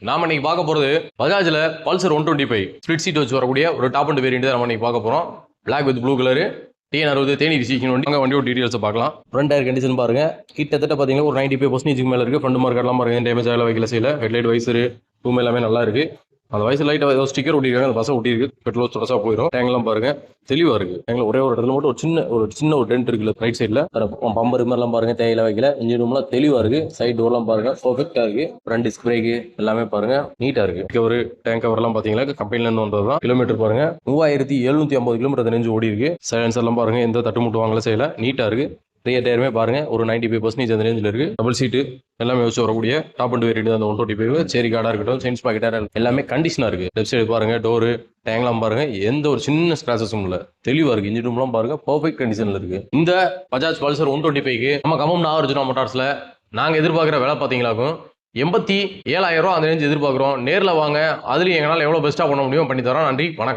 நாம இன்னைக்கு பார்க்க போறது பஜாஜ்ல பல்சர் 125 ஸ்பிளிட் சீட் வச்சு வரக்கூடிய ஒரு டாப் அண்ட் வேரியன்ட் நம்ம இன்னைக்கு பார்க்க போறோம். Black with blue colour TN60 Theni ரிசீஷன் வண்டி. அங்க வண்டியோட டீடைல்ஸ் பார்க்கலாம். ஃப்ரண்ட் டயர் கண்டிஷன் பாருங்க, கிட்டத்தட்ட பாத்தீங்கன்னா ஒரு 95% மேல இருக்கு. ஃப்ரண்ட் மார்க்கெட்லாம் பாருங்க, டேமேஜ் ஆகல, வைக்கல செய்யல. ஹெட்லைட் வைசர் டூம் எல்லாமே நல்லா இருக்கு. அந்த வயசு லைட்டாக ஏதோ ஸ்டிக்கர் ஒட்டிருக்காங்க, அந்த பசை ஒட்டிருக்கு. பெட்ரோல் தொடசா போயிடும். டேங்க்லாம் பாருங்க தெளிவா இருக்கு. டேங்க்ல ஒரே ஒரு இடத்துல மட்டும் ஒரு சின்ன டென்ட் இருக்குல்ல ரைட் சைடில், பம்பர் மாதிரிலாம் பாருங்க தேயில வைக்கல. இன்ஜின் ரூம்லாம் தெளிவா இருக்கு. சைடு டோர்லாம் பாருங்க பர்ஃபெக்டா இருக்கு. ஃப்ரண்ட் டிஸ்க் பிரேக் எல்லாமே பாருங்க நீட்டா இருக்கு. ஒரு டேங்க் கவர்லாம் பாத்தீங்கன்னா கம்பெனில இருந்து வந்தது தான். கிலோமீட்டர் பாருங்க 3750 கிலோமீட்டர் நெஞ்சு ஓடி இருக்கு. சைலன்சர்லாம் பாருங்க எந்த தட்டுமுட்டு வாங்கல செய்யல, நீட்டா இருக்கு. ரியர் டயருமே பாருங்க ஒரு 95% அந்த ரேஞ்சில் இருக்கு. டபுள் சீட்டு எல்லாமே வச்சு வரக்கூடிய டாப் அண்ட் வேரியன்ட் அந்த 125. சேரி கார்டா இருக்கட்டும், செயின்ஸ் பாக்கெட்டா எல்லாமே கண்டிஷனா இருக்கு. லெஃப்ட் சைடு பாருங்க டோரு டேங்க்லாம் பாருங்க எந்த ஒரு சின்ன ஸ்கிராச்சஸும் இல்ல, தெளிவா இருக்கு. இன்ஜின் ரூம்லாம் பாருங்க பர்ஃபெக்ட் கண்டிஷன்ல இருக்கு. இந்த பஜாஜ் பல்சர் 125க்கு நம்ம கம்பம் நாகார்ஜுனா மோட்டார்ஸ்ல நாங்க எதிர்பார்க்குற விலை பாத்தீங்களாக்கும் 87,000 ரூபா அந்த ரேஞ்ச் எதிர்பார்க்குறோம். நேரில் வாங்க, அதுலயும் எங்களால் எவ்வளவு பெஸ்ட்டாக பண்ண முடியும் பண்ணி தரோம். நன்றி, வணக்கம்.